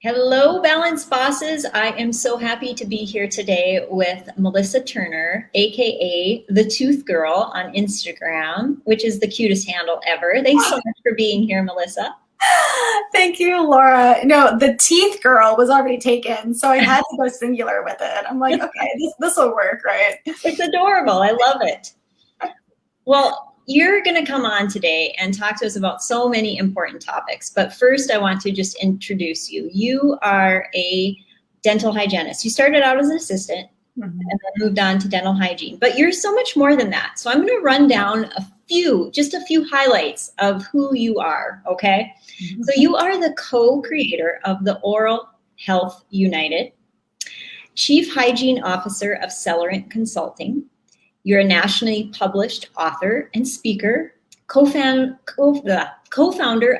Hello, Balance Bosses. I am so happy to be here today with Melissa Turner, aka the Tooth Girl on Instagram, which is the cutest handle ever. Thanks so much for being here, Melissa. Thank you, Laura. No, the teeth girl was already taken, so I had to go singular with it. I'm like, okay, this will work, right? It's adorable. I love it. Well, you're going to come on today and talk to us about so many important topics. But first, I want to just introduce you. You are a dental hygienist. You started out as an assistant and then moved on to dental hygiene. But you're so much more than that. So I'm going to run down just a few highlights of who you are, okay? So you are the co-creator of the Oral Health United, Chief Hygiene Officer of Cellerant Consulting. You're a nationally published author and speaker, co-founder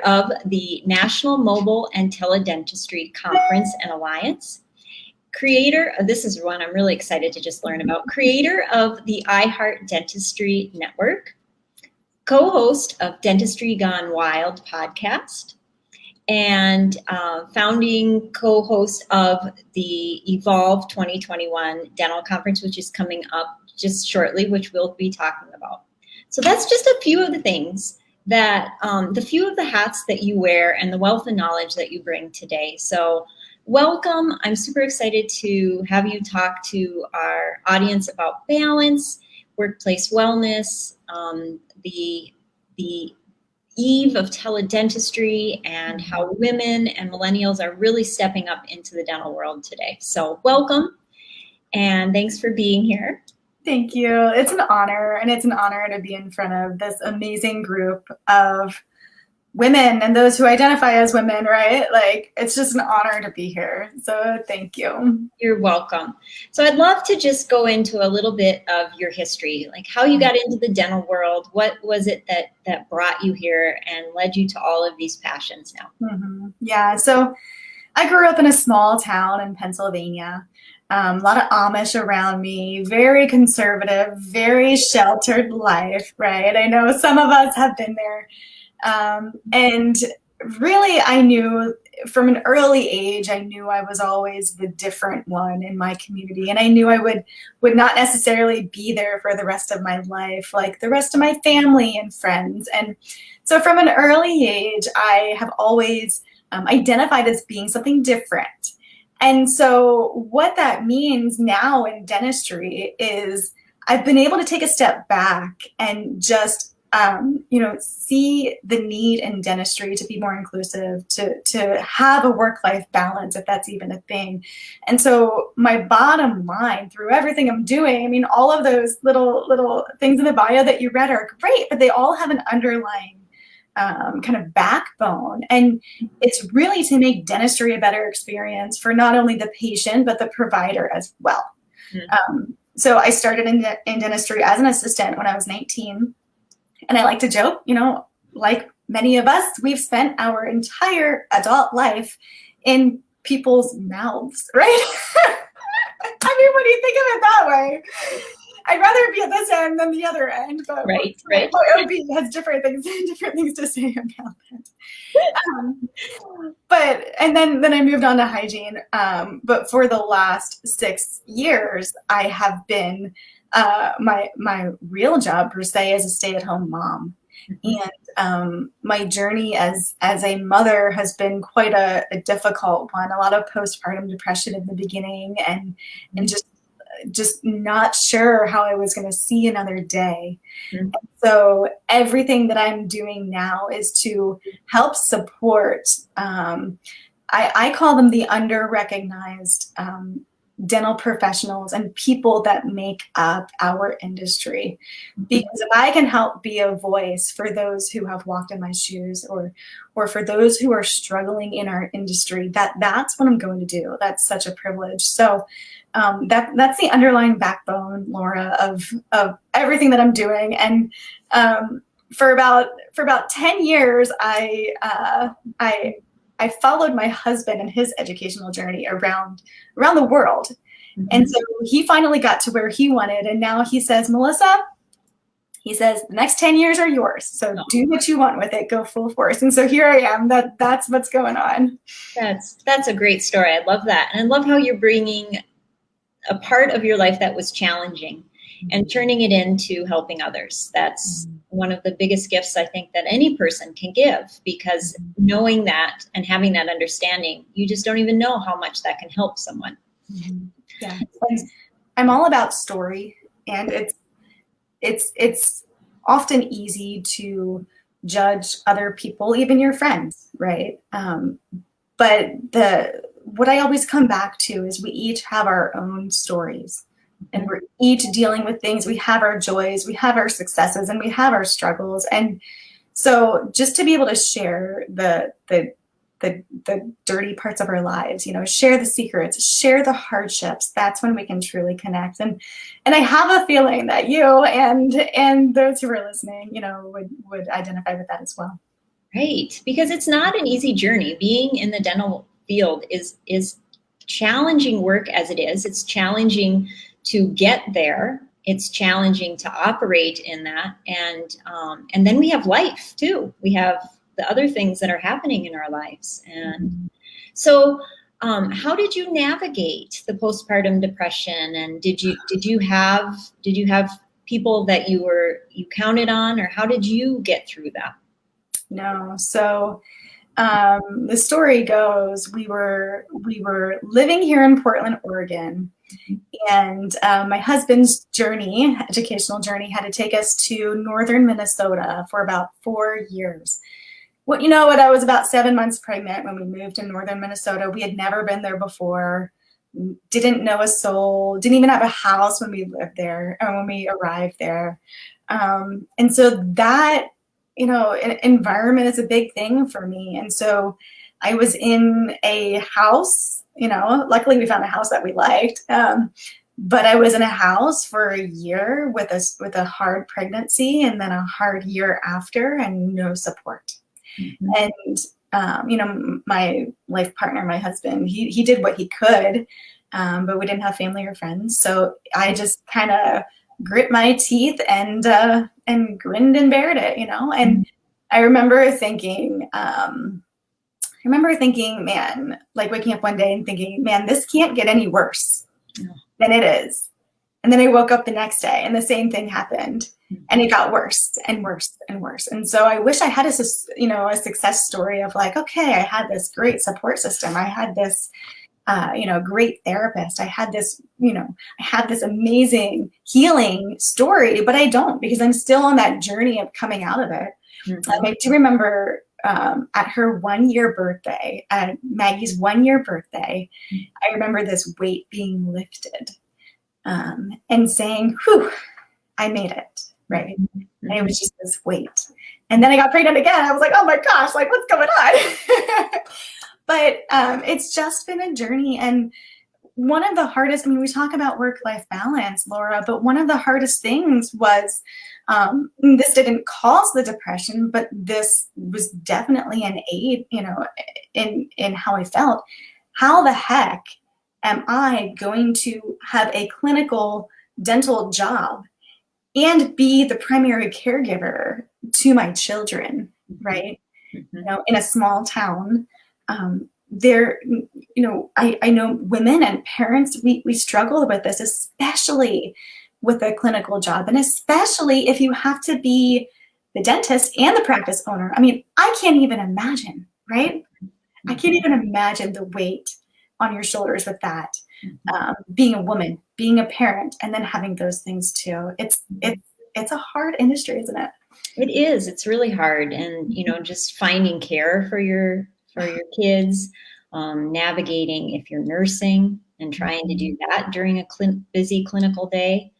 of the National Mobile and Teledentistry Conference and Alliance, creator, this is one I'm really excited to just learn about, creator of the iHeart Dentistry Network, co-host of Dentistry Gone Wild podcast, and founding co-host of the Evolve 2021 Dental Conference, which is coming up just shortly, which we'll be talking about. So that's just a few of the things that, the few of the hats that you wear and the wealth of knowledge that you bring today. So welcome. I'm super excited to have you talk to our audience about balance, workplace wellness, the eve of teledentistry, and how women and millennials are really stepping up into the dental world today. So welcome, and thanks for being here. Thank you. It's an honor, and it's an honor to be in front of this amazing group of women and those who identify as women, right? Like, it's just an honor to be here. So thank you. You're welcome. So I'd love to just go into a little bit of your history, like how you got into the dental world. What was it that brought you here and led you to all of these passions now? Yeah, so I grew up in a small town in Pennsylvania. A lot of Amish around me, very conservative, very sheltered life, right? I know some of us have been there. And really, I knew from an early age, I knew I was always the different one in my community. And I knew I would not necessarily be there for the rest of my life, like the rest of my family and friends. And so from an early age, I have always identified as being something different. And so what that means now in dentistry is I've been able to take a step back and just, see the need in dentistry to be more inclusive, to have a work-life balance, if that's even a thing. And so my bottom line through everything I'm doing, I mean, all of those little things in the bio that you read are great, but they all have an underlying kind of backbone. And it's really to make dentistry a better experience for not only the patient, but the provider as well. So I started in dentistry as an assistant when I was 19. And I like to joke, like many of us, we've spent our entire adult life in people's mouths, right? I mean, when you think of it that way, I'd rather be at this end than the other end, but right. OB has different things to say about it. And then I moved on to hygiene. But for the last 6 years, I have been my real job per se as a stay-at-home mom. And my journey as a mother has been quite a difficult one. A lot of postpartum depression in the beginning, and just not sure how I was going to see another day. And so everything that I'm doing now is to help support, I call them the under-recognized dental professionals and people that make up our industry. Because if I can help be a voice for those who have walked in my shoes, or for those who are struggling in our industry, that's what I'm going to do. That's such a privilege. So that's the underlying backbone, Laura, of everything that I'm doing. And for about 10 years, I followed my husband and his educational journey around the world. And so he finally got to where he wanted. And now he says, Melissa, he says, the next 10 years are yours. So do what you want with it, go full force. And so here I am, that's what's going on. That's a great story. I love that. And I love how you're bringing a part of your life that was challenging and turning it into helping others. That's one of the biggest gifts I think that any person can give, because knowing that and having that understanding, you just don't even know how much that can help someone. Yeah. I'm all about story, and it's often easy to judge other people, even your friends, right? But what I always come back to is we each have our own stories, and we're each dealing with things. We have our joys, we have our successes, and we have our struggles. And so just to be able to share the dirty parts of our lives, share the secrets, share the hardships, that's when we can truly connect. And I have a feeling that you and those who are listening, would identify with that as well. Right, because it's not an easy journey. Being in the dental field is challenging work as it is. It's challenging to get there. It's challenging to operate in that. And then we have life too. We have the other things that are happening in our lives. And so how did you navigate the postpartum depression? And did you have people that you counted on, or how did you get through that? No. So the story goes, we were living here in Portland, Oregon, and my husband's educational journey, had to take us to northern Minnesota for about 4 years. Well, I was about 7 months pregnant when we moved to northern Minnesota. We had never been there before, didn't know a soul, didn't even have a house when we lived there, or when we arrived there. And so that, environment is a big thing for me. And so I was in a house, luckily we found a house that we liked. But I was in a house for a year with a hard pregnancy, and then a hard year after, and no support. And, my life partner, my husband, he did what he could, but we didn't have family or friends. So I just kind of grit my teeth and grinned and bared it, and I remember thinking, man, like waking up one day and thinking, man, this can't get any worse than it is. And then I woke up the next day and the same thing happened, and it got worse and worse and worse. And so I wish I had a success story of like, okay, I had this great support system. I had this, great therapist. I had this, amazing healing story, but I don't, because I'm still on that journey of coming out of it. I do remember at her 1 year birthday, at Maggie's 1 year birthday, I remember this weight being lifted, and saying, whew, I made it, right? And it was just this weight. And then I got pregnant again. I was like, oh my gosh, like what's going on? But it's just been a journey. And one of the hardest, we talk about work-life balance, Laura, but one of the hardest things was, this didn't cause the depression, but this was definitely an aid, in how I felt. How the heck am I going to have a clinical dental job and be the primary caregiver to my children, right? In a small town, I know women and parents, we struggle with this, especially with a clinical job, and especially if you have to be the dentist and the practice owner. I can't even imagine, right? I can't even imagine the weight on your shoulders with that. Being a woman, being a parent, and then having those things too. It's a hard industry, isn't it? It is. It's really hard. And, just finding care for your kids, navigating if you're nursing and trying to do that during a busy clinical day.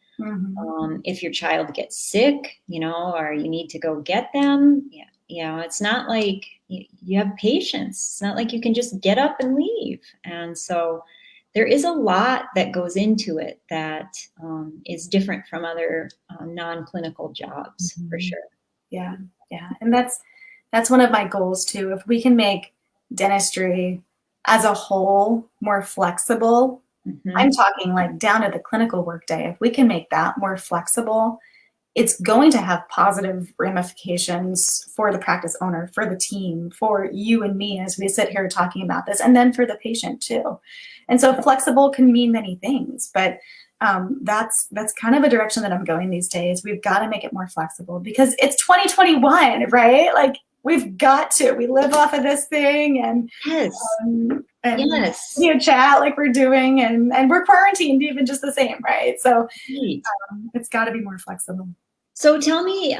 If your child gets sick, or you need to go get them, it's not like you have patience. It's not like you can just get up and leave. And so there is a lot that goes into it that is different from other non-clinical jobs, for sure. Yeah. And that's one of my goals too. If we can make dentistry as a whole more flexible, I'm talking like down to the clinical workday. If we can make that more flexible, it's going to have positive ramifications for the practice owner, for the team, for you and me as we sit here talking about this, and then for the patient too. And so flexible can mean many things, but that's kind of a direction that I'm going these days. We've got to make it more flexible because it's 2021, right? Like we've got to. We live off of this thing, and Yes. Yes. Chat like we're doing, and we're quarantined even just the same, right? So Right. it's got to be more flexible. So tell me,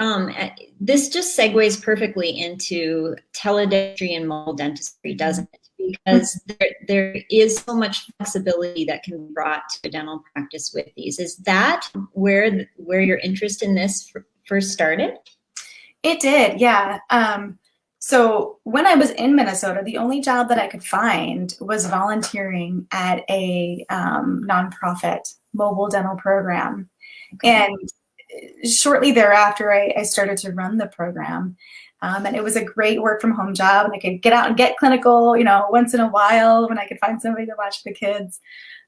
this just segues perfectly into teledentistry and mobile dentistry, doesn't it? Because there is so much flexibility that can be brought to a dental practice with these. Is that where your interest in this first started? It did, yeah. So when I was in Minnesota, the only job that I could find was volunteering at a nonprofit mobile dental program. Okay. And shortly thereafter, I started to run the program. And it was a great work from home job, and I could get out and get clinical, once in a while when I could find somebody to watch the kids.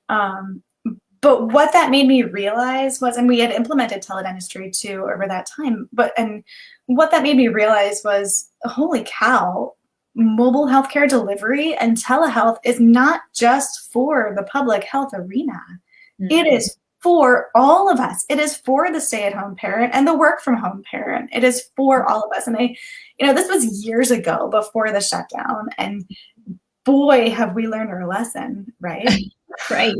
But what that made me realize was, and we had implemented teledentistry too over that time, and what that made me realize was, holy cow, mobile healthcare delivery and telehealth is not just for the public health arena. Mm-hmm. It is for all of us. It is for the stay-at-home parent and the work-from-home parent. It is for all of us. And this was years ago before the shutdown, and boy, have we learned our lesson, right? Right.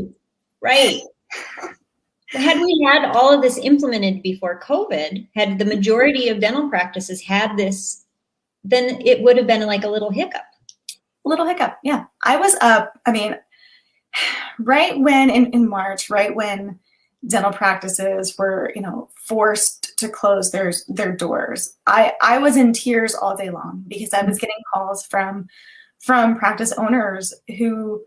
Had we had all of this implemented before COVID, had the majority of dental practices had this, then it would have been like a little hiccup. Yeah. I was up, right when in March, right when dental practices were, forced to close their doors, I was in tears all day long because I was getting calls from practice owners who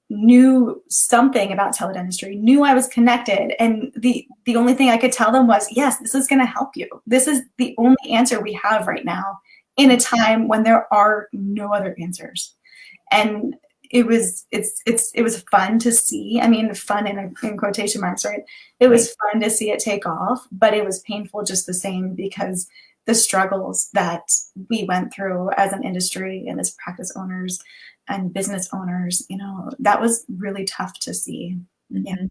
knew something about teledentistry, knew I was connected. And the only thing I could tell them was, yes, this is going to help you. This is the only answer we have right now in a time when there are no other answers. And it was fun to see. Fun in quotation marks, right? It was fun to see it take off, but it was painful just the same because the struggles that we went through as an industry and as practice owners and business owners, that was really tough to see. Mm-hmm.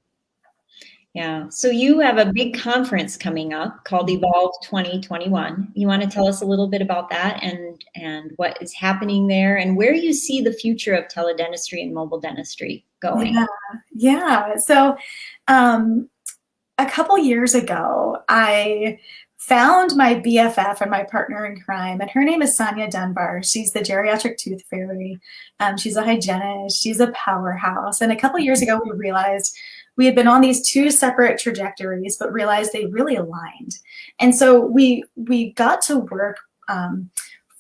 Yeah. So you have a big conference coming up called Evolve 2021. You want to tell us a little bit about that and what is happening there and where you see the future of teledentistry and mobile dentistry going? Yeah. So a couple years ago, I found my BFF and my partner in crime, and her name is Sonia Dunbar. She's the geriatric tooth fairy. She's a hygienist. She's a powerhouse. And a couple years ago, we realized we had been on these two separate trajectories, but realized they really aligned. And so we got to work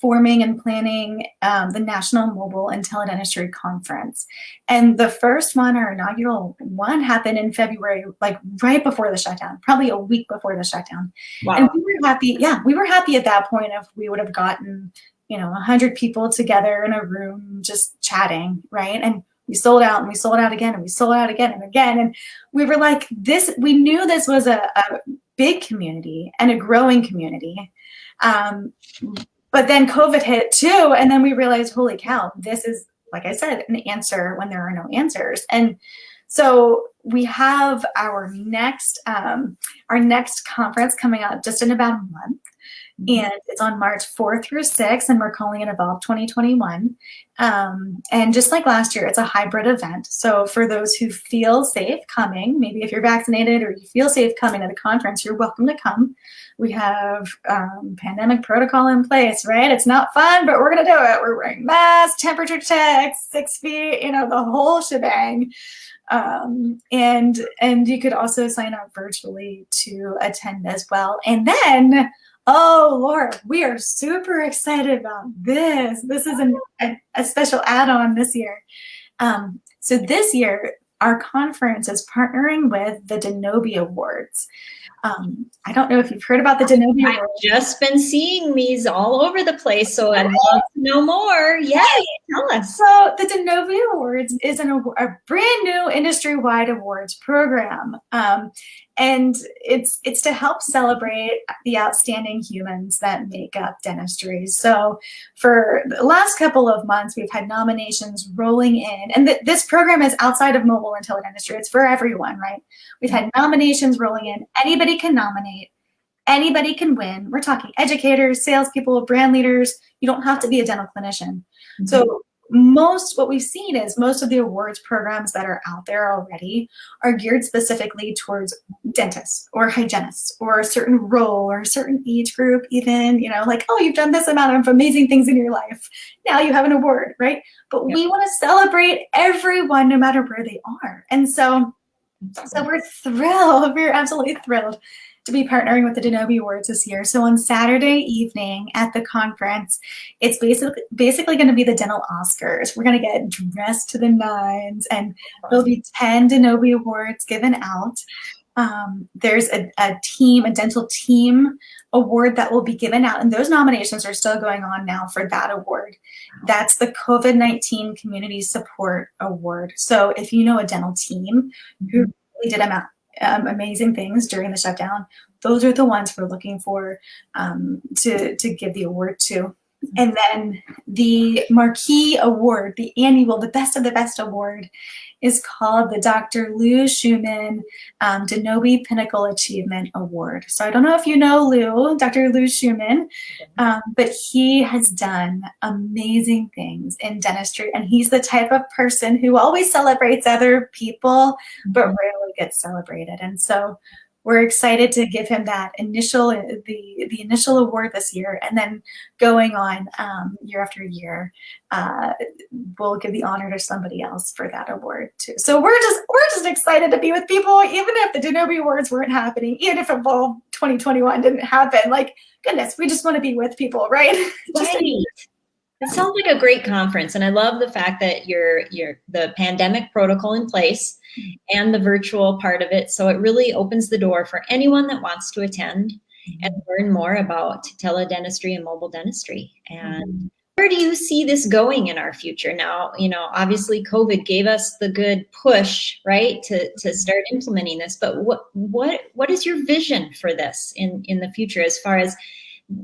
forming and planning the National Mobile and Teledentistry Conference. And the first one, our inaugural one, happened in February, like right before the shutdown, probably a week before the shutdown. Wow. And we were happy. Yeah, we were happy at that point if we would have gotten, 100 people together in a room just chatting, right? And we sold out and we sold out again and we sold out again and again. And we were like, we knew this was a big community and a growing community. But then COVID hit too. And then we realized, holy cow, this is, like I said, an answer when there are no answers. And so we have our next conference coming up just in about a month. And it's on March 4th through 6th, and we're calling it Evolve 2021. And just like last year, it's a hybrid event. So for those who feel safe coming, maybe if you're vaccinated or you feel safe coming to the conference, you're welcome to come. We have pandemic protocol in place, right? It's not fun, but we're going to do it. We're wearing masks, temperature checks, 6 feet, the whole shebang. And you could also sign up virtually to attend as well. And then, oh, Laura, we are super excited about this. This is a special add-on this year. So this year, our conference is partnering with the Denobi Awards. I don't know if you've heard about the Denobi I've Awards. just been seeing these all over the place, so I'd love to know more. Yay, tell us. So the Denobi Awards is a brand new industry-wide awards program. And it's to help celebrate the outstanding humans that make up dentistry. So for the last couple of months, we've had nominations rolling in. And this program is outside of mobile and teledentistry. It's for everyone, right? We've had nominations rolling in. Anybody can nominate. Anybody can win. We're talking educators, salespeople, brand leaders. You don't have to be a dental clinician. Mm-hmm. So what we've seen is most of the awards programs that are out there already are geared specifically towards dentists or hygienists or a certain role or a certain age group even, like, oh, you've done this amount of amazing things in your life. Now you have an award, right? But we want to celebrate everyone no matter where they are. And so we're thrilled. We're absolutely thrilled to be partnering with the Denobi Awards this year. So on Saturday evening at the conference, it's basically going to be the dental Oscars. We're going to get dressed to the nines, and there'll be 10 Denobi Awards given out. There's a dental team award that will be given out, and those nominations are still going on now for that award. That's the COVID-19 Community Support Award. So if you know a dental team who really did amazing things during the shutdown, those are the ones we're looking for to give the award to. And then the marquee award, the best of the best award, is called the Dr. Lou Schumann Denobi Pinnacle Achievement Award. So I don't know if you know Dr. Lou Schumann, but he has done amazing things in dentistry, and he's the type of person who always celebrates other people, but rarely gets celebrated. And so we're excited to give him the initial award this year, and then going on year after year, we'll give the honor to somebody else for that award too. So we're just excited to be with people, even if the Denobi Awards weren't happening, even if Evolve 2021 didn't happen. Like, goodness, we just want to be with people, right? Right. It sounds like a great conference, and I love the fact that you're the pandemic protocol in place and the virtual part of it. So it really opens the door for anyone that wants to attend and learn more about teledentistry and mobile dentistry. And where do you see this going in our future? Now, obviously COVID gave us the good push, right, to start implementing this. But what is your vision for this in the future, as far as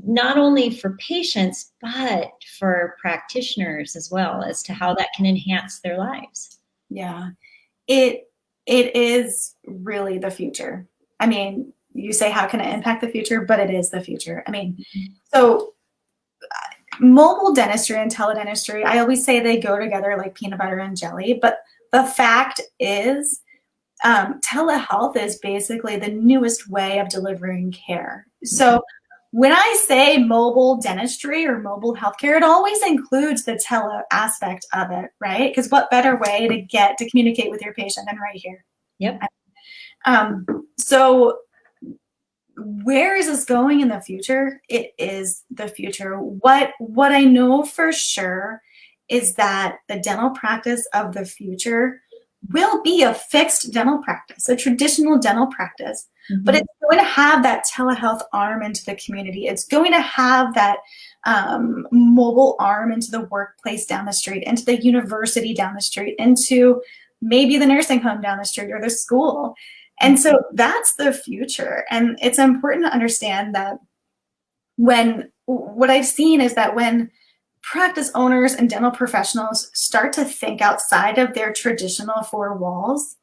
not only for patients, but for practitioners as well, as to how that can enhance their lives? Yeah, it is really the future. I mean, you say, how can it impact the future? But it is the future. I mean, so mobile dentistry and teledentistry, I always say they go together like peanut butter and jelly. But the fact is, telehealth is basically the newest way of delivering care. So when I say mobile dentistry or mobile healthcare, it always includes the tele aspect of it, right? Because what better way to get to communicate with your patient than right here? Yep. So where is this going in the future? It is the future. What I know for sure is that the dental practice of the future will be a fixed dental practice, a traditional dental practice. But it's going to have that telehealth arm into the community. It's going to have that mobile arm into the workplace down the street, into the university down the street, into maybe the nursing home down the street or the school. And so that's the future. And it's important to understand that what I've seen is that when practice owners and dental professionals start to think outside of their traditional four walls,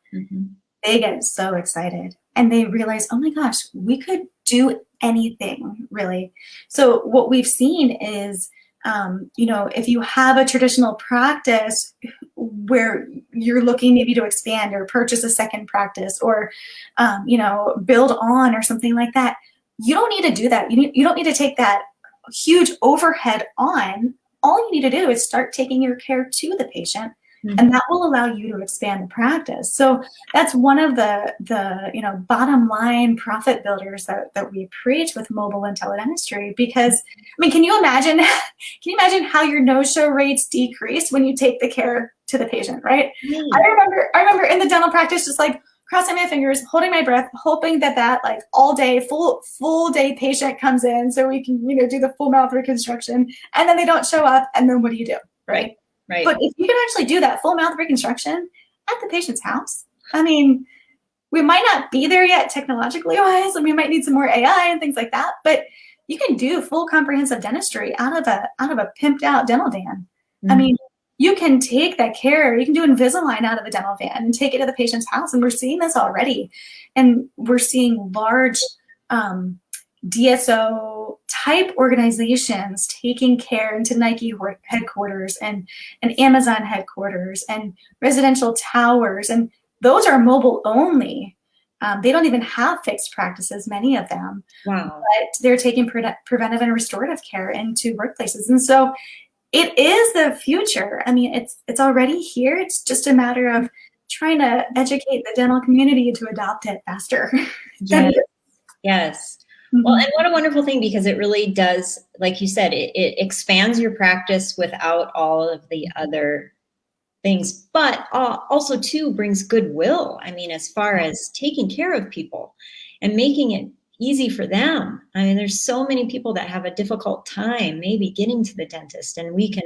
they get so excited. And they realize, oh my gosh, we could do anything, really. So what we've seen is, if you have a traditional practice where you're looking maybe to expand or purchase a second practice or, build on or something like that, you don't need to do that. You don't need to take that huge overhead on. All you need to do is start taking your care to the patient. And that will allow you to expand the practice. So that's one of the bottom line profit builders that we preach with mobile and teledentistry. Because I mean, can you imagine how your no-show rates decrease when you take the care to the patient, right? I remember in the dental practice, just like crossing my fingers, holding my breath, hoping that like all day, full day patient comes in so we can, do the full mouth reconstruction, and then they don't show up, and then what do you do, right? Right. But if you can actually do that full mouth reconstruction at the patient's house, I mean, we might not be there yet technologically wise, and we might need some more AI and things like that, but you can do full comprehensive dentistry out of a pimped out dental van. I mean, you can take that care, you can do Invisalign out of a dental van and take it to the patient's house. And we're seeing this already. And we're seeing large DSO type organizations taking care into Nike headquarters and Amazon headquarters and residential towers. And those are mobile only. They don't even have fixed practices, many of them. Wow. But they're taking preventive and restorative care into workplaces. And so it is the future. I mean, it's already here. It's just a matter of trying to educate the dental community to adopt it faster. Yes. Well, and what a wonderful thing, because it really does, like you said, it expands your practice without all of the other things, but also too brings goodwill. I mean, as far as taking care of people and making it easy for them. I mean, there's so many people that have a difficult time maybe getting to the dentist, and we can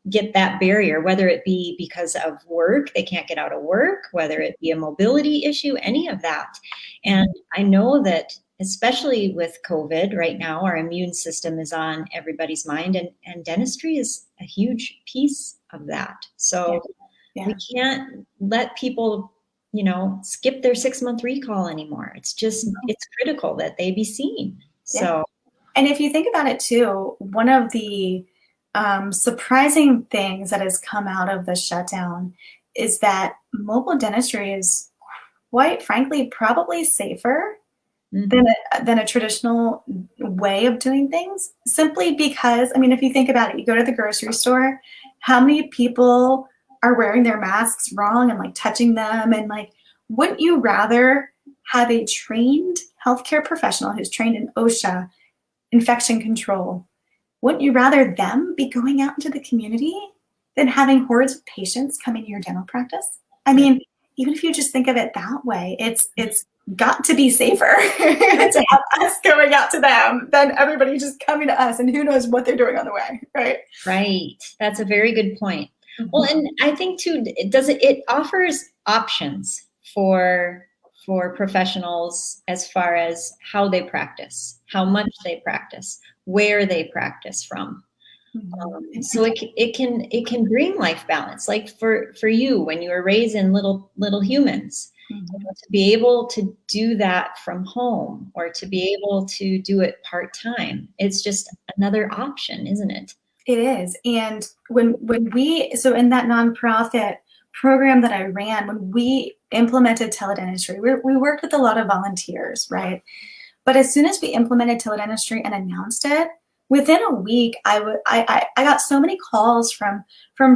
get that barrier, whether it be because of work, they can't get out of work, whether it be a mobility issue, any of that. And I know that especially with COVID right now, our immune system is on everybody's mind, and dentistry is a huge piece of that. So we can't let people skip their 6-month recall anymore. It's just, it's critical that they be seen. So, and if you think about it too, one of the surprising things that has come out of the shutdown is that mobile dentistry is, quite frankly, probably safer than a traditional way of doing things, simply because, I mean, if you think about it, you go to the grocery store, how many people are wearing their masks wrong and like touching them, and like, wouldn't you rather have a trained healthcare professional who's trained in OSHA, infection control, wouldn't you rather them be going out into the community than having hordes of patients come into your dental practice? I mean, even if you just think of it that way, it's got to be safer to have us going out to them than everybody just coming to us, and who knows what they're doing on the way, right? Right. That's a very good point. Well, and I think too, it offers options for professionals as far as how they practice, how much they practice, where they practice from. So it can bring life balance. Like for you, when you were raising little humans, to be able to do that from home, or to be able to do it part-time, it's just another option, isn't it? It is. And so in that nonprofit program that I ran, when we implemented teledentistry, we worked with a lot of volunteers, right? But as soon as we implemented teledentistry and announced it, within a week, I got so many calls from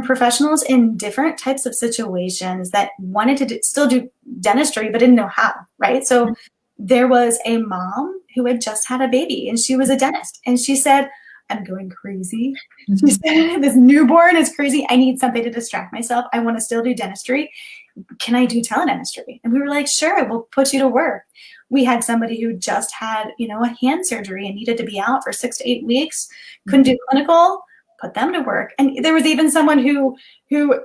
professionals in different types of situations that wanted to still do dentistry, but didn't know how, right? So there was a mom who had just had a baby, and she was a dentist, and she said, I'm going crazy. She said, this newborn is crazy. I need something to distract myself. I want to still do dentistry. Can I do teledentistry? And we were like, sure, we'll put you to work. We had somebody who just had, a hand surgery and needed to be out for 6 to 8 weeks, couldn't do clinical, put them to work. And there was even someone who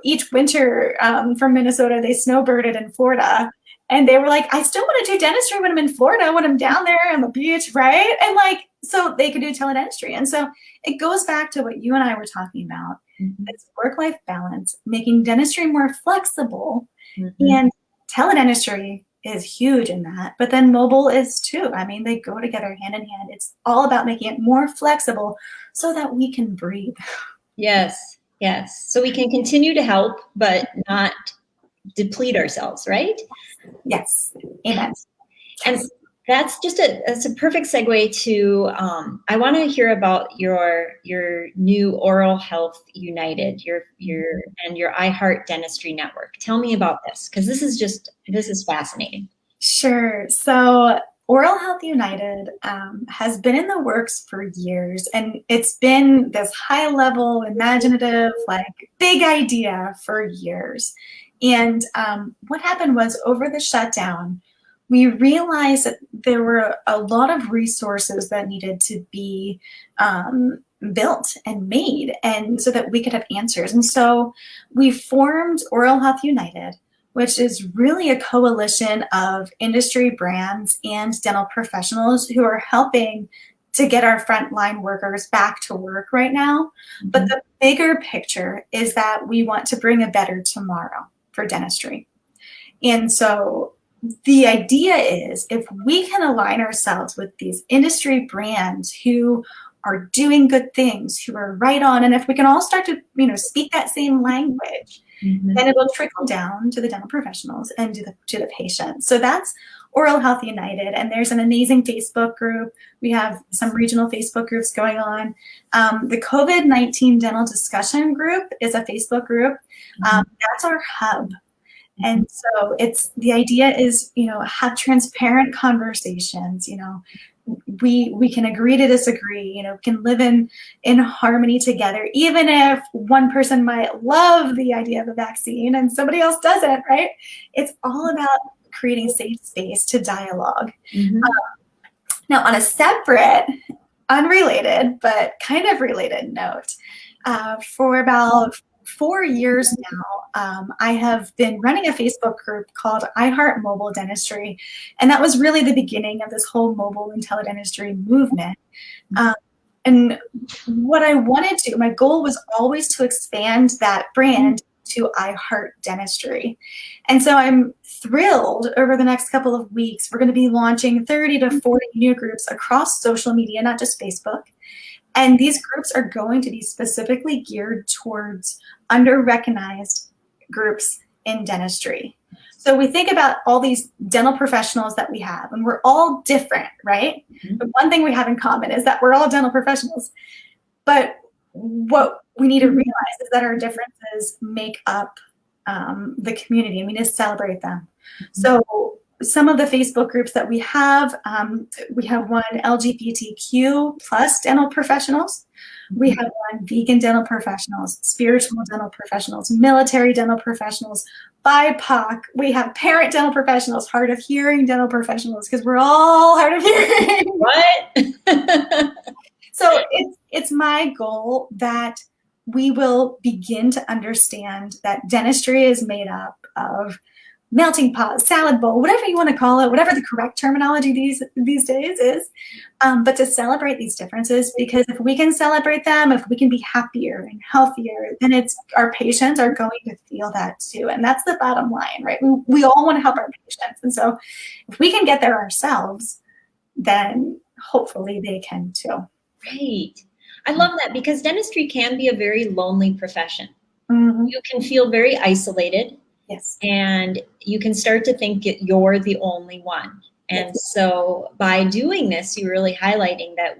each winter from Minnesota, they snowbirded in Florida. And they were like, I still want to do dentistry when I'm in Florida, when I'm down there on the beach, right? And so they could do teledentistry. And so it goes back to what you and I were talking about. It's work-life balance, making dentistry more flexible. And teledentistry is huge in that, but then mobile is too. I mean, they go together hand in hand. It's all about making it more flexible so that we can breathe. Yes. So we can continue to help, but not deplete ourselves, right? Yes. Amen. And that's a perfect segue to, I want to hear about your new Oral Health United, your iHeart Dentistry Network. Tell me about this, because this is fascinating. Sure. So Oral Health United has been in the works for years, and it's been this high-level, imaginative, like big idea for years. And what happened was, over the shutdown, we realized that there were a lot of resources that needed to be built and made, and so that we could have answers. And so we formed Oral Health United, which is really a coalition of industry brands and dental professionals who are helping to get our frontline workers back to work right now. Mm-hmm. But the bigger picture is that we want to bring a better tomorrow for dentistry. And so the idea is, if we can align ourselves with these industry brands who are doing good things, who are right on, and if we can all start to, speak that same language, mm-hmm. then it will trickle down to the dental professionals and to the patients. So that's Oral Health United, and there's an amazing Facebook group. We have some regional Facebook groups going on. The COVID-19 Dental Discussion Group is a Facebook group. That's our hub. And so the idea is, have transparent conversations, we can agree to disagree, can live in harmony together, even if one person might love the idea of a vaccine and somebody else doesn't, right? It's all about creating safe space to dialogue. Mm-hmm. Now, on a separate, unrelated, but kind of related note, for about 4 years now, I have been running a Facebook group called I Heart Mobile Dentistry, and that was really the beginning of this whole mobile and teledentistry movement. And what I wanted to, my goal was always to expand that brand to I Heart Dentistry. And so I'm thrilled, over the next couple of weeks, we're going to be launching 30 to 40 new groups across social media, not just Facebook. And these groups are going to be specifically geared towards under-recognized groups in dentistry. So we think about all these dental professionals that we have, and we're all different, right? Mm-hmm. But one thing we have in common is that we're all dental professionals. But what we need to realize is that our differences make up the community, and we need to celebrate them. Mm-hmm. So some of the Facebook groups that we have one LGBTQ plus dental professionals. We have one vegan dental professionals, spiritual dental professionals, military dental professionals, BIPOC. We have parent dental professionals, hard of hearing dental professionals, because we're all hard of hearing. What? So it's my goal that we will begin to understand that dentistry is made up of melting pot, salad bowl, whatever you want to call it, whatever the correct terminology these days is, but to celebrate these differences, because if we can celebrate them, if we can be happier and healthier, then our patients are going to feel that too. And that's the bottom line, right? We all want to help our patients. And so if we can get there ourselves, then hopefully they can too. Right. I love that, because dentistry can be a very lonely profession. Mm-hmm. You can feel very isolated. Yes. And you can start to think you're the only one. And yes. So by doing this, you're really highlighting that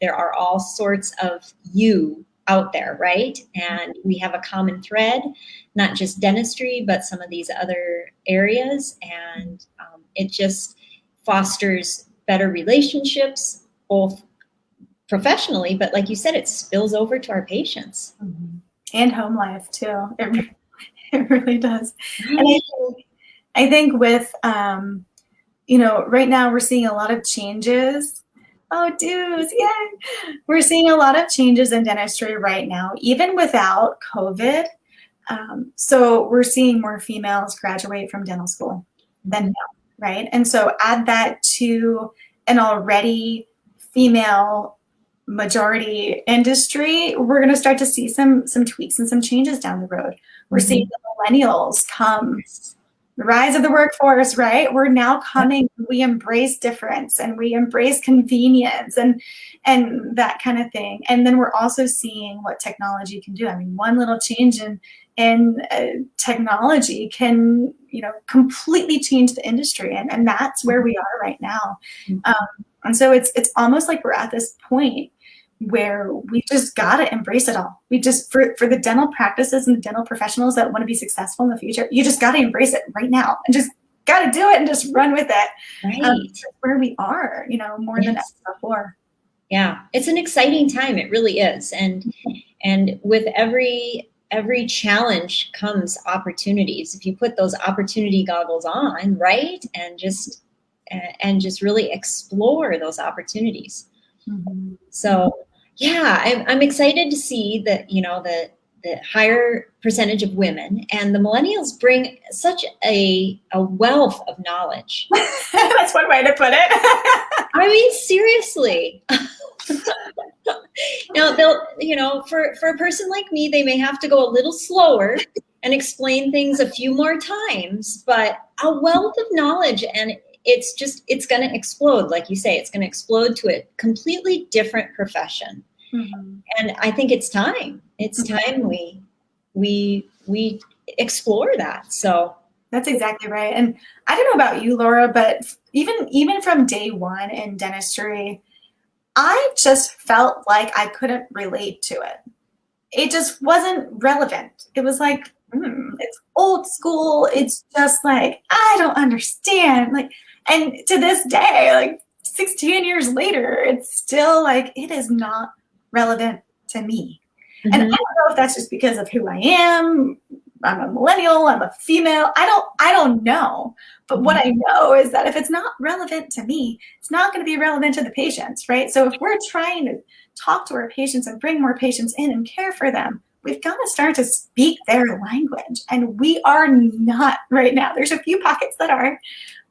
there are all sorts of you out there, right? And we have a common thread, not just dentistry, but some of these other areas. And it just fosters better relationships, both professionally, but like you said, it spills over to our patients. Mm-hmm. And home life too. It really does. And I think with, right now we're seeing a lot of changes. Oh, dudes, yay. We're seeing a lot of changes in dentistry right now, even without COVID. So we're seeing more females graduate from dental school than male, right? And so add that to an already female majority industry, we're going to start to see some tweaks and some changes down the road. We're mm-hmm. seeing the millennials come, the rise of the workforce, right? We're now coming, we embrace difference and we embrace convenience and that kind of thing. And then we're also seeing what technology can do. I mean, one little change in technology can, completely change the industry. And that's where we are right now. Mm-hmm. And so it's almost like we're at this point where we just got to embrace it all. We just, for the dental practices and the dental professionals that want to be successful in the future, you just got to embrace it right now and just got to do it and just run with it. Right. That's where we are, more than ever before. Yeah, it's an exciting time. It really is. And with every challenge comes opportunities. If you put those opportunity goggles on, right, and just really explore those opportunities. Mm-hmm. So yeah, I'm excited to see that, the higher percentage of women, and the millennials bring such a wealth of knowledge. That's one way to put it. I mean, seriously. Now they'll, for a person like me, they may have to go a little slower and explain things a few more times, but a wealth of knowledge, and it's going to explode. Like you say, it's going to explode to a completely different profession. Mm-hmm. And I think it's time. It's time we explore that. So that's exactly right. And I don't know about you, Laura, but even from day one in dentistry, I just felt like I couldn't relate to it. It just wasn't relevant. It was like, it's old school. It's just like, I don't understand. Like, and to this day, like 16 years later, it's still like, it is not relevant to me. Mm-hmm. And I don't know if that's just because of who I am. I'm a millennial, I'm a female. I don't know. But what I know is that if it's not relevant to me, it's not going to be relevant to the patients, right? So if we're trying to talk to our patients and bring more patients in and care for them, we've got to start to speak their language. And we are not right now. There's a few pockets that are,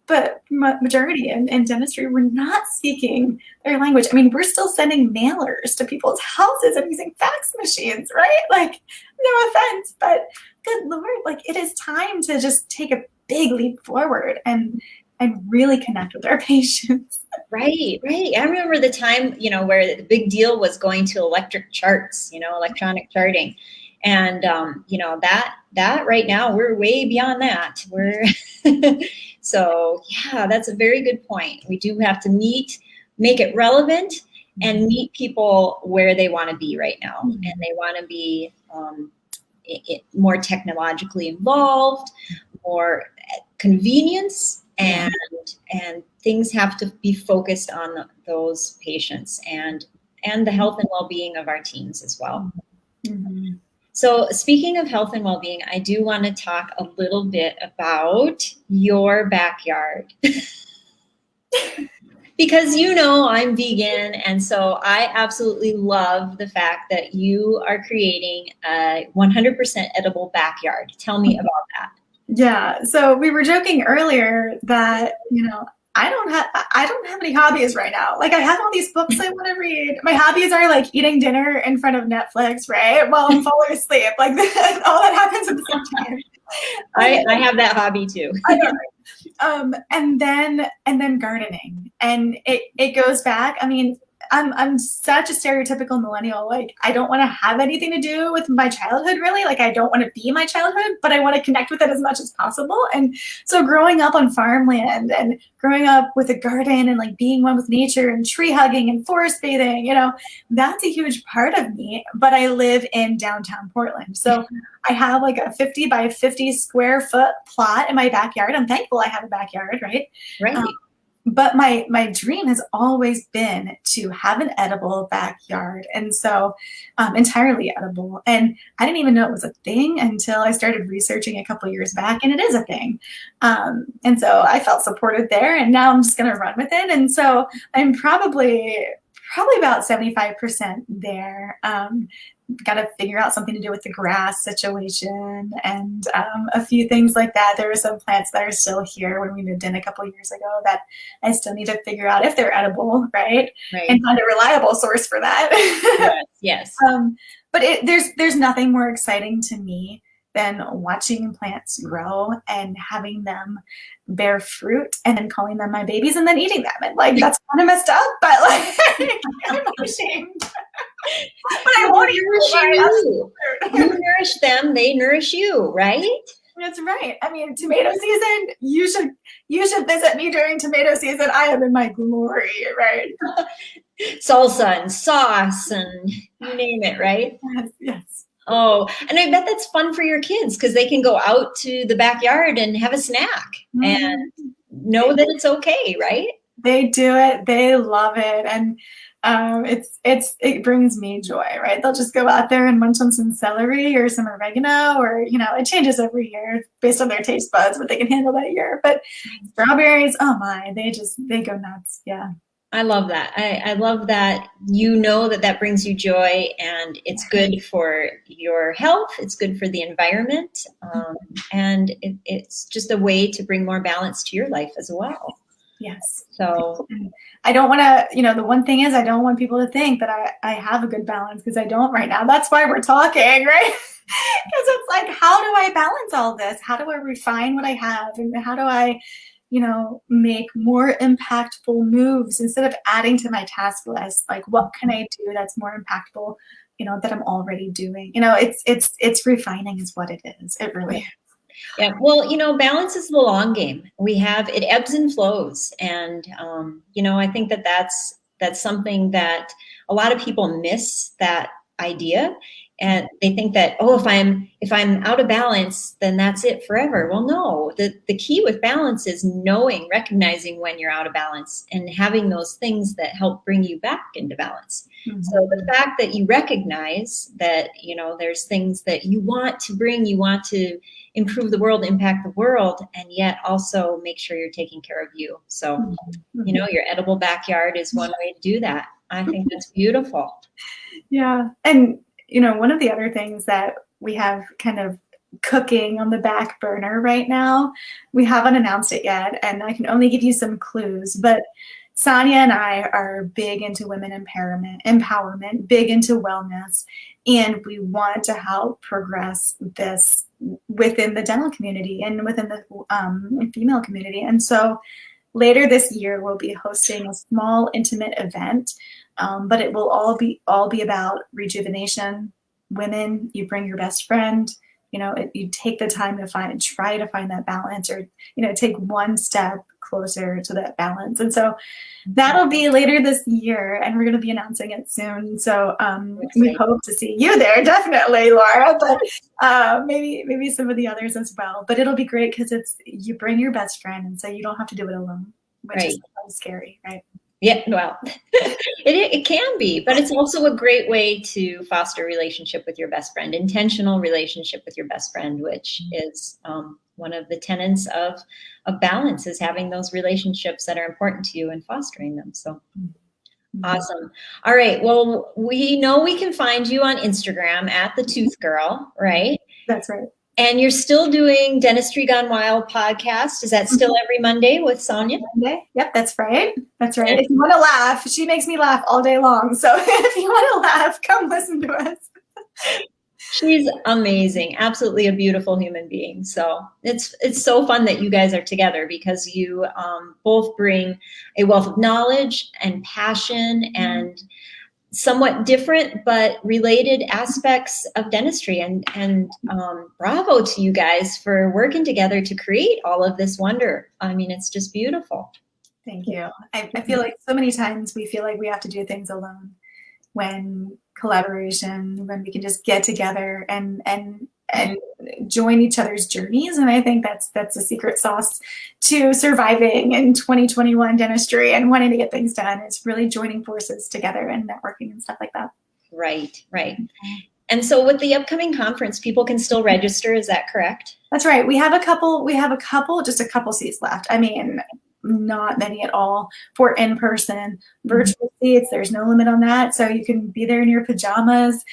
but majority in dentistry, we're not speaking their language. I mean, we're still sending mailers to people's houses and using fax machines, right? Like, no offense, but good Lord, like it is time to just take a big leap forward and really connect with our patients. Right. I remember the time, where the big deal was going to electric charts, electronic charting. And, that right now, we're way beyond that. So yeah, that's a very good point. We do have to make it relevant and meet people where they want to be right now. Mm-hmm. And they want to be more technologically involved, more convenience, and things have to be focused on those patients and the health and well-being of our teams as well. Mm-hmm. So speaking of health and well-being, I do want to talk a little bit about your backyard. Because I'm vegan, and so I absolutely love the fact that you are creating a 100% edible backyard. Tell me about that. Yeah, so we were joking earlier that, I don't have any hobbies right now. Like I have all these books I want to read. My hobbies are like eating dinner in front of Netflix, right? While I'm falling asleep. Like all that happens at the same time. I have that hobby too. I know. And then gardening, and it goes back. I mean, I'm such a stereotypical millennial. Like I don't want to have anything to do with my childhood, really. Like I don't want to be my childhood, but I want to connect with it as much as possible. And so growing up on farmland and growing up with a garden and like being one with nature and tree hugging and forest bathing, that's a huge part of me. But I live in downtown Portland. So I have like a 50 by 50 square foot plot in my backyard. I'm thankful I have a backyard, right? Right. But my dream has always been to have an edible backyard. And so entirely edible. And I didn't even know it was a thing until I started researching a couple years back, and it is a thing. And so I felt supported there, and now I'm just going to run with it. And so I'm probably about 75% there. Got to figure out something to do with the grass situation and a few things like that. There are some plants that are still here when we moved in a couple years ago that I still need to figure out if they're edible, right? And find a reliable source for that. Yes. But there's nothing more exciting to me than watching plants grow and having them bear fruit and then calling them my babies and then eating them. And like, that's kind of messed up, but like, I'm ashamed. But I won't nourish you. You nourish them, they nourish you, right? That's right. I mean, tomato season, you should visit me during tomato season. I am in my glory, right? Salsa and sauce and you name it, right? Yes. Oh, and I bet that's fun for your kids because they can go out to the backyard and have a snack and know that it's okay, right? They do it. They love it. And it brings me joy, right? They'll just go out there and munch on some celery or some oregano, or, it changes every year based on their taste buds, what they can handle that year. But strawberries, oh my, they go nuts. Yeah. I love that. I love that that brings you joy, and it's good for your health. It's good for the environment. And it's just a way to bring more balance to your life as well. Yes. So I don't want to, the one thing is I don't want people to think that I have a good balance, because I don't right now. That's why we're talking, right? Because it's like, how do I balance all this? How do I refine what I have? And how do I, make more impactful moves instead of adding to my task list? Like, what can I do that's more impactful, that I'm already doing? It's refining is what it is. It really is. Yeah, well, balance is the long game. It ebbs and flows. And, I think that's something that a lot of people miss, that idea. And they think that, if I'm out of balance, then that's it forever. Well, no, the key with balance is recognizing when you're out of balance and having those things that help bring you back into balance. Mm-hmm. So the fact that you recognize that, there's things that you want to improve the world, impact the world, and yet also make sure you're taking care of you. So, your edible backyard is one way to do that. I think that's beautiful. Yeah. And, one of the other things that we have kind of cooking on the back burner right now, we haven't announced it yet, and I can only give you some clues, but Sonia and I are big into women empowerment, big into wellness, and we want to help progress this within the dental community and within the female community. And so later this year, we'll be hosting a small, intimate event, but it will all be about rejuvenation. Women, you bring your best friend. You take the time to try to find that balance, or take one step closer to that balance. And so that'll be later this year, and we're going to be announcing it soon. So we hope to see you there, definitely, Laura, but maybe some of the others as well. But it'll be great because you bring your best friend, and so you don't have to do it alone, which is scary, right? Yeah, well, it can be, but it's also a great way to foster a relationship with your best friend, intentional relationship with your best friend, which is one of the tenets of balance, is having those relationships that are important to you and fostering them. So awesome. All right. Well, we know we can find you on Instagram at the Tooth Girl, right? That's right. And you're still doing Dentistry Gone Wild podcast. Is that still every Monday with Sonia? Monday? Yep, that's right. That's right. If you want to laugh, she makes me laugh all day long. So if you want to laugh, come listen to us. She's amazing. Absolutely a beautiful human being. So it's so fun that you guys are together, because you both bring a wealth of knowledge and passion and somewhat different but related aspects of dentistry, and bravo to you guys for working together to create all of this wonder. I mean, it's just beautiful. Thank you. I feel like so many times we feel like we have to do things alone, when collaboration, when we can just get together and join each other's journeys. And I think that's a secret sauce to surviving in 2021 dentistry and wanting to get things done, is really joining forces together and networking and stuff like that. Right. And so with the upcoming conference, people can still register. Is that correct? That's right. We have a couple seats left. I mean, not many at all for in-person. Virtual seats, there's no limit on that. So you can be there in your pajamas.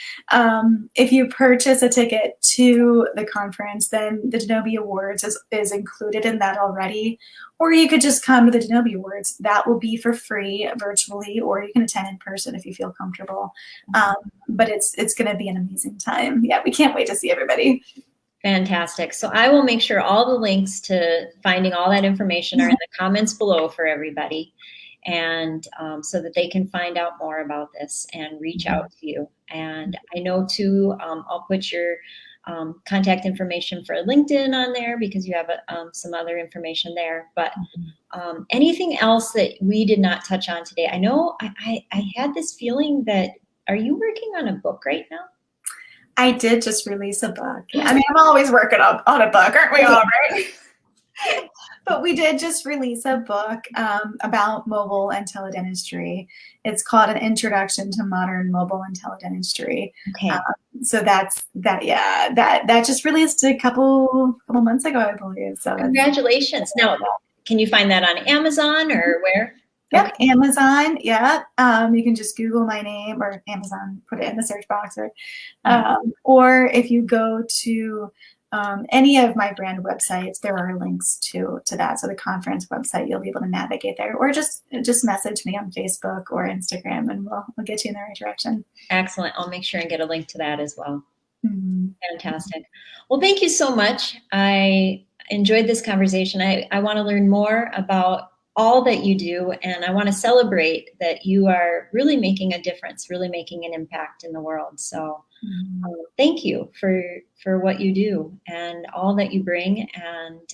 If you purchase a ticket to the conference, then the Denobi Awards is included in that already. Or you could just come to the Denobi Awards. That will be for free virtually, or you can attend in person if you feel comfortable. But it's going to be an amazing time. Yeah, we can't wait to see everybody. Fantastic. So I will make sure all the links to finding all that information are in the comments below for everybody, and so that they can find out more about this and reach out to you. And I know too, I'll put your contact information for LinkedIn on there, because you have some other information there. But anything else that we did not touch on today? I know I had this feeling that, are you working on a book right now? I did just release a book. I mean, I'm always working on a book, aren't we all, right? But we did just release a book about mobile and teledentistry. It's called An Introduction to Modern Mobile and Teledentistry. Okay. So that's that. Yeah, that just released a couple months ago, I believe. So Congratulations. Now, can you find that on Amazon or where? Yep, Okay. Amazon. Yeah, you can just Google my name or Amazon, put it in the search box, or if you go to any of my brand websites, there are links to that. So the conference website, you'll be able to navigate there, or just message me on Facebook or Instagram, and we'll get you in the right direction. Excellent. I'll make sure and get a link to that as well. Mm-hmm. Fantastic. Well, thank you so much. I enjoyed this conversation. I want to learn more about all that you do, and I want to celebrate that you are really making a difference, really making an impact in the world. So thank you for what you do and all that you bring, and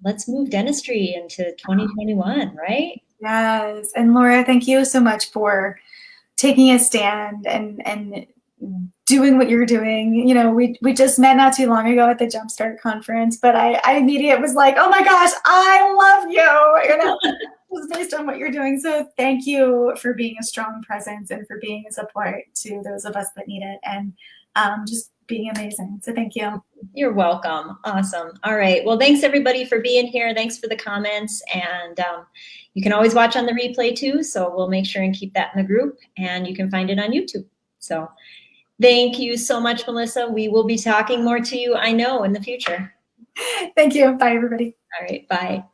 let's move dentistry into 2021, right? Yes. And Laura, thank you so much for taking a stand and doing what you're doing. You know, we just met not too long ago at the Jumpstart conference, but I immediately was like, oh my gosh, I love you, you know, just based on what you're doing. So thank you for being a strong presence and for being a support to those of us that need it, and just being amazing. So thank you. You're welcome. Awesome. All right. Well, thanks everybody for being here. Thanks for the comments. And you can always watch on the replay too. So we'll make sure and keep that in the group, and you can find it on YouTube. So thank you so much, Melissa. We will be talking more to you, I know, in the future. Thank you. Bye, everybody. All right. Bye.